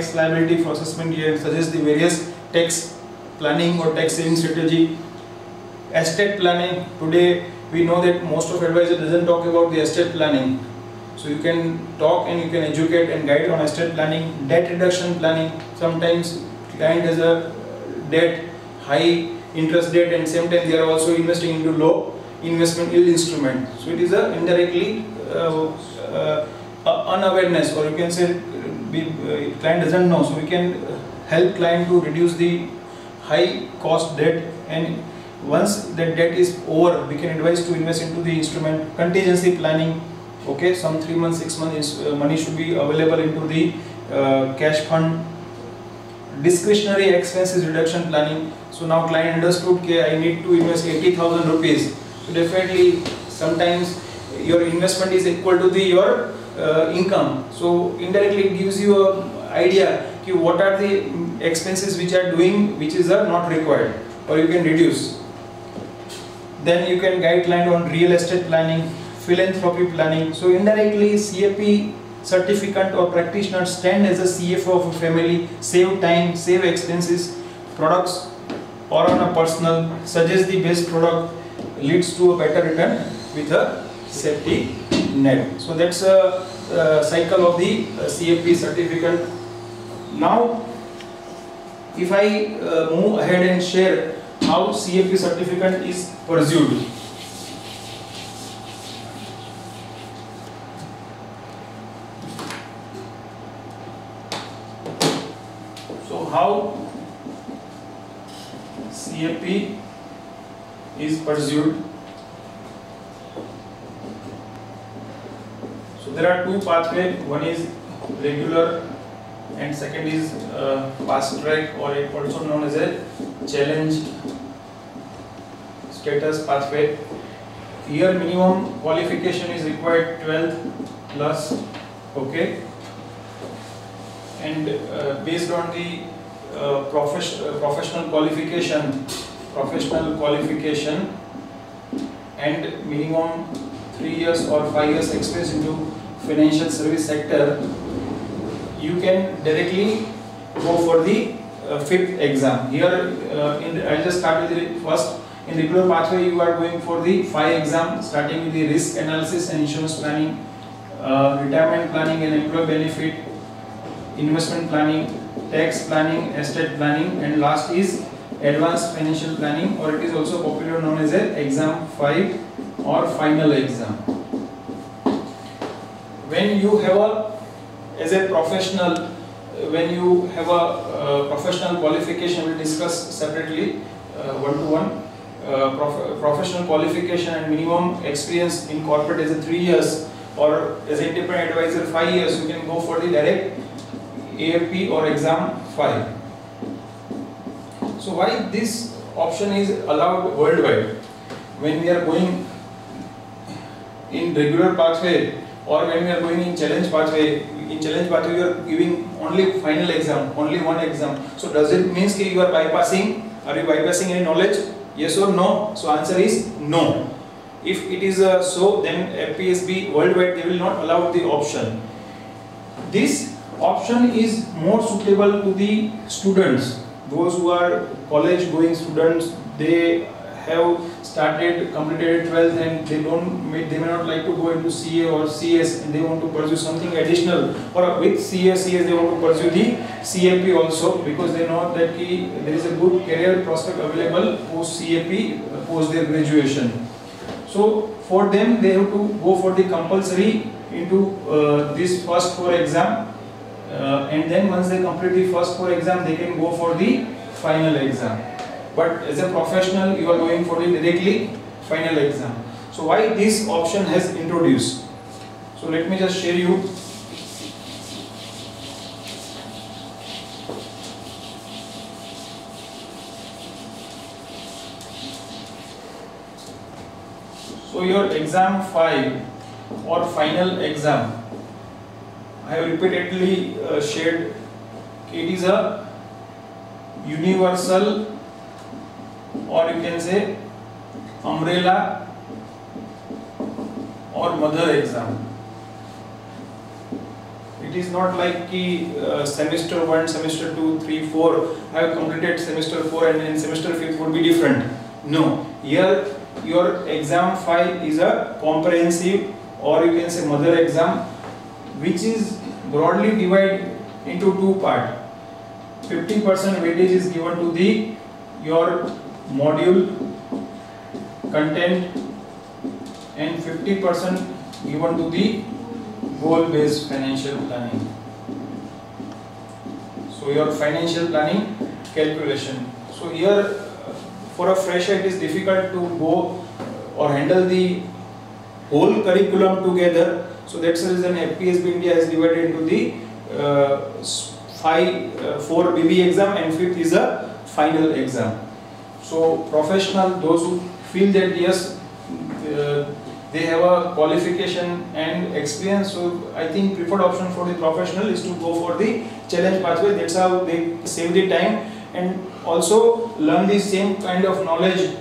tax liability for assessment year, suggest the various tax planning or tax saving strategy. Estate planning, today we know that most of advisor doesn't talk about the estate planning, so you can talk and you can educate and guide on estate planning. Debt reduction planning, sometimes client has a debt, high interest debt, and same time they are also investing into low investment yield instrument, so it is a indirectly unawareness, or you can say client doesn't know, so we can help client to reduce the high cost debt, and once that debt is over we can advise to invest into the instrument. Contingency planning, okay, some 3 months 6 months money should be available into the cash fund. Discretionary expenses reduction planning, so now client understood okay, I need to invest 80,000 rupees, so definitely sometimes your investment is equal to your income, so indirectly it gives you a idea okay, what are the expenses which are doing which is not required, or you can reduce. Then you can guide client on real estate planning, philanthropy planning. So indirectly CFP certificate or practitioner stand as a CFO of a family, save time, save expenses, products or on a personal, suggest the best product, leads to a better return with a safety net. So that's a cycle of the CFP certificate. Now if I move ahead and share how CFP certificate is pursued. So how CFP is pursued. So there are two pathways, one is regular and second is fast track, or also known as a challenge status pathway. Here minimum qualification is required 12 plus, okay, and based on the professional qualification and minimum 3 years or 5 years experience into financial service sector, you can directly go for the 5th exam. Here I'll just start with the first. In regular pathway you are going for the 5 exams, starting with the risk analysis and insurance planning, retirement planning and employee benefit, investment planning, tax planning, estate planning, and last is advanced financial planning, or it is also popularly known as a exam 5 or final exam. When you have as a professional, when you have a professional qualification, we'll discuss separately one-to-one. Professional qualification and minimum experience in corporate as a 3 years, or as an independent advisor 5 years, you can go for the direct AFP or exam 5. So why this option is allowed worldwide? When we are going in regular pathway or when we are going in challenge pathway, we are giving only final exam, only one exam. So does it mean that you are bypassing? Are you bypassing any knowledge? Yes or no? So answer is no. If it is so, then FPSB worldwide they will not allow the option. This option is more suitable to the students, those who are college going students. They have completed 12th and they may not like to go into CA or CS, and they want to pursue something additional, or with CA CS they want to pursue the CFP also, because they know that there is a good career prospect available post CFP, post their graduation. So for them they have to go for the compulsory into this first 4 exam, and then once they complete the first 4 exam they can go for the final exam. But as a professional you are going for the directly final exam. So why this option has introduced? So let me just share you. So your exam 5 or final exam, I have repeatedly shared, it is a universal, or you can say umbrella or mother exam. It is not like ki semester 1, semester 2, 3, 4. I have completed semester 4 and then semester 5 would be different. No, here your exam file is a comprehensive, or you can say mother exam, which is broadly divided into two parts. 50% weightage is given to the your module content and 50% given to the goal based financial planning. So your financial planning calculation. So here for a fresher it is difficult to go or handle the whole curriculum together. So that's the reason FPSB India has divided into the 4 BB exam and 5th is a final exam. So professional, those who feel that yes, they have a qualification and experience, so I think preferred option for the professional is to go for the challenge pathway. That's how they save the time and also learn the same kind of knowledge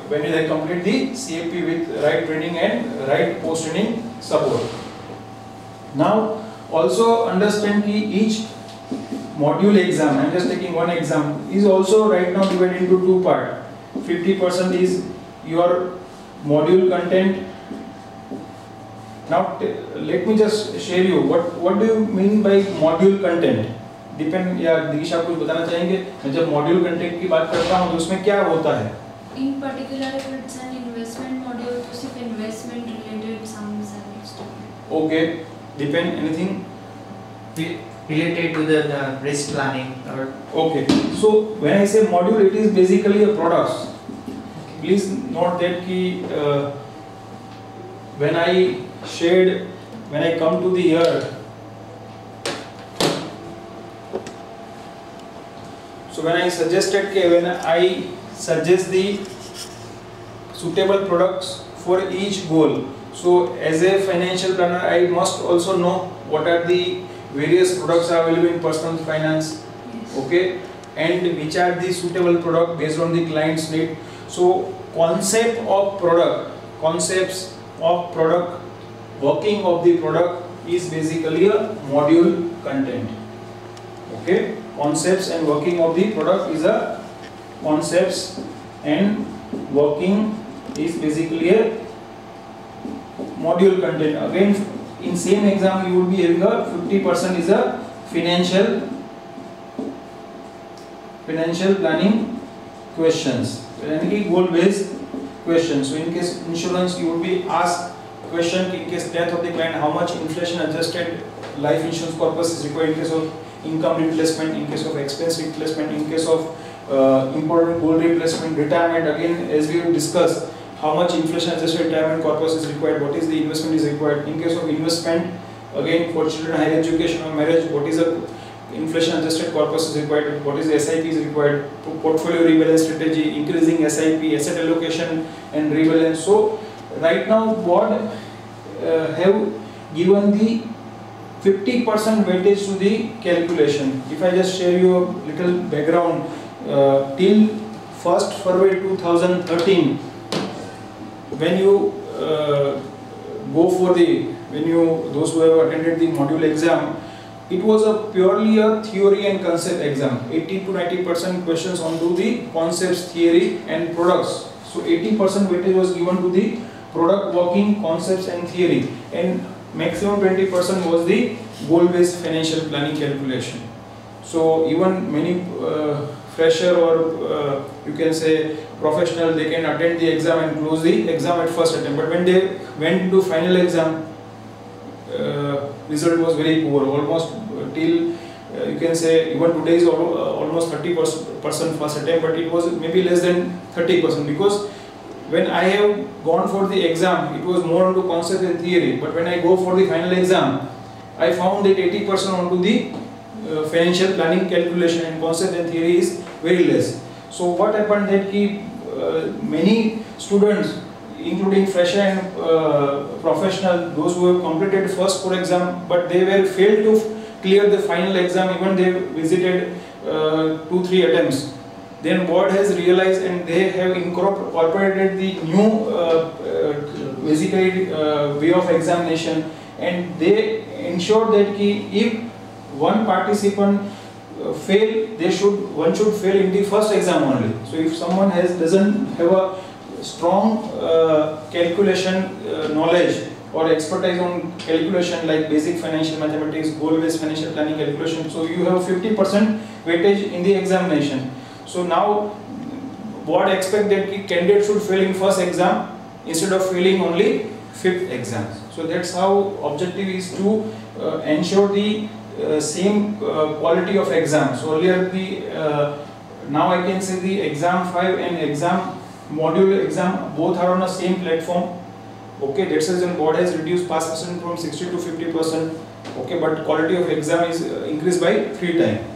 when they complete the CFP with right training and right post training support. Now also understand ki each module exam, I am just taking one exam, is also right now divided into two parts. 50% is your module content. Now let me just share you what do you mean by module content. Depend या दिनेश आप कुछ बताना चाहेंगे? मैं जब module content की बात करता हूँ तो उसमें क्या होता है? In particular, if it's an investment module, तो सिर्फ investment related sums and stuff. Okay, depend anything related to the risk planning or. Okay, so when I say module, it is basically a products. Please note that ki when I come to the year. So when I suggest the suitable products for each goal, so as a financial planner I must also know what are the various products are available in personal finance. Yes. Okay, and which are the suitable product based on the client's need. So concepts of product, working of the product is basically a module content. Okay, concepts and working of the product is a concepts and working is basically a module content. Again, in same exam you would be having a 50% is a financial planning questions, यानी goal based questions. So in case insurance you would be asked question in case death of the client, how much inflation adjusted life insurance corpus is required in case of income replacement, in case of expense replacement, in case of important goal replacement, retirement. Again, as we have discussed, how much inflation adjusted retirement corpus is required, what is the investment is required. In case of investment, again for children higher education or marriage, what is the inflation adjusted corpus is required, what is the SIP is required, portfolio rebalance strategy, increasing SIP, asset allocation and rebalance. So right now board have given the 50% weightage to the calculation. If I just share you a little background, till 1st February 2013, when you those who have attended the module exam, it was purely a theory and concept exam. 80 to 90% questions onto the concepts, theory and products. So 80% weightage was given to the product working, concepts and theory, and maximum 20% was the goal-based financial planning calculation. So even many fresher or you can say professional, they can attend the exam and close the exam at first attempt. But when they went into final exam, result was very poor. Almost till you can say even today is almost 30% first attempt, but it was maybe less than 30% because when I have gone for the exam, it was more onto concept and theory. But when I go for the final exam, I found that 80% onto the financial planning calculation and concept and theory is very less. So what happened that many students, including fresher and professional, those who have completed first 4 exam, but they were failed to clear the final exam, even they visited 2-3 attempts. Then board has realized and they have incorporated the new basically way of examination, and they ensure that if one participant fail, one should fail in the first exam only. So if someone doesn't have a strong calculation knowledge or expertise on calculation like basic financial mathematics, goal-based financial planning calculation, so you have 50% weightage in the examination. So now board expect that candidate should fail in first exam instead of failing only fifth exam. So that's how objective is to ensure the same quality of exam. So earlier now I can say the exam 5 and exam module exam both are on the same platform. Okay, that's the reason board has reduced pass percent from 60 to 50%. Okay, but quality of exam is increased by 3 times.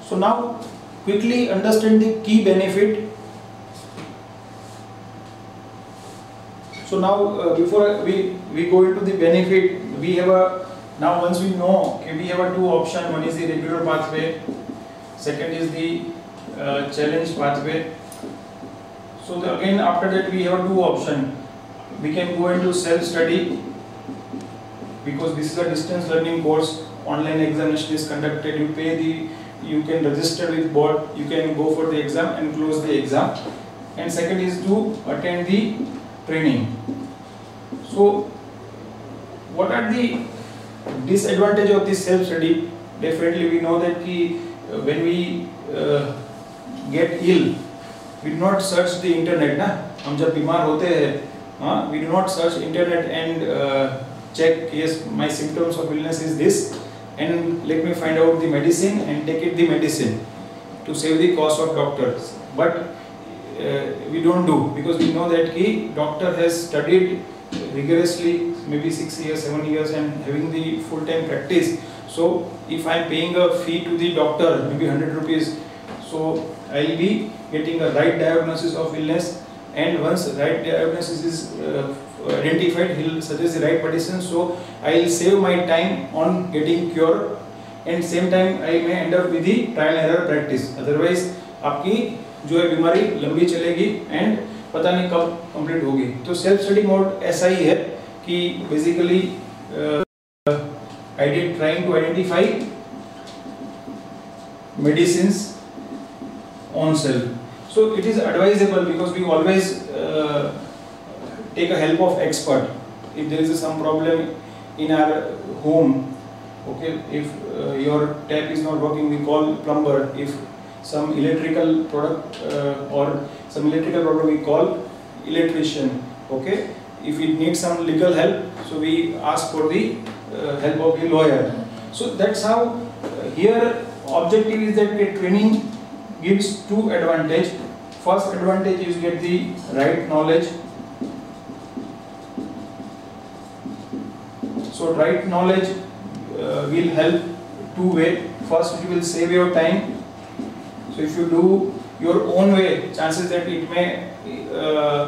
So now quickly understand the key benefit. So now before we go into the benefit, we have now once we know, okay, we have two options. One is the regular pathway, second is the challenge pathway. So again after that we have two options. We can go into self-study because this is a distance learning course. Online examination is conducted. You can register with board. You can go for the exam and close the exam. And second is to attend the training. So what are the disadvantage of this self-study? Definitely we know that when we get ill, we do not search the internet. हम जब बीमार होते हैं, we do not search internet and check, yes, my symptoms of illness is this, and let me find out the medicine and take the medicine to save the cost of doctors. But we don't do, because we know that doctor has studied rigorously, maybe 6 years, 7 years, and having the full-time practice. So if I am paying a fee to the doctor, maybe 100 rupees, so I will be getting a right diagnosis of illness, and once right diagnosis is identified, he will suggest the right medicine. So I will save my time on getting cure, and same time I may end up with the trial and error practice. Otherwise आपकी जो है बीमारी लंबी चलेगी and पता नहीं कब complete होगी. तो सेल्फ स्टडी मोड ऐसा ही है कि basically trying to identify medicines on self. So it is advisable because we always take a help of expert if there is some problem in our home. Okay, if your tap is not working, we call plumber. If some electrical product or some electrical problem, we call electrician. Okay, if we need some legal help, so we ask for the help of the lawyer. So that's how here objective is that the training gives two advantage. First advantage is get the right knowledge. So right knowledge will help two way. First it will save your time. So if you do your own way, chances that it may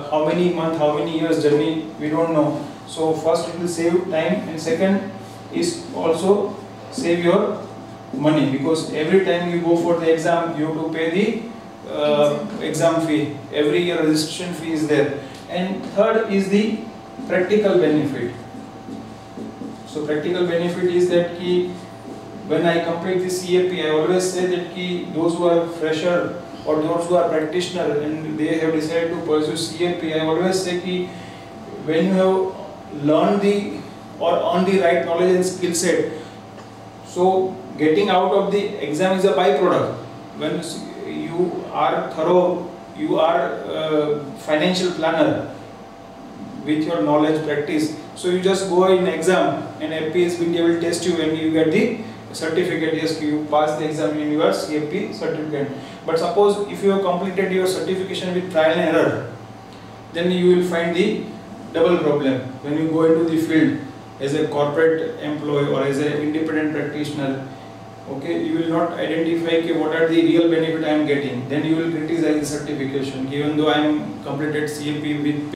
how many months, how many years journey, we don't know. So first it will save time, and second is also save your money, because every time you go for the exam you have to pay the exam fee. Every year registration fee is there. And third is the practical benefit. So practical benefit is that when I complete the CAP, I always say that those who are fresher or those who are practitioner and they have decided to pursue CAP, I always say when you have learned or earned the right knowledge and skill set, so getting out of the exam is a byproduct. When you are thorough, you are financial planner with your knowledge practice, so you just go in exam and APSBT will test you and you get the certificate. Yes, you pass the exam in your CAP certificate. But suppose if you have completed your certification with trial and error, then you will find the double problem when you go into the field as a corporate employee or as an independent practitioner. Okay, you will not identify what are the real benefit I am getting. Then you will criticize the certification, even though I am completed CAP with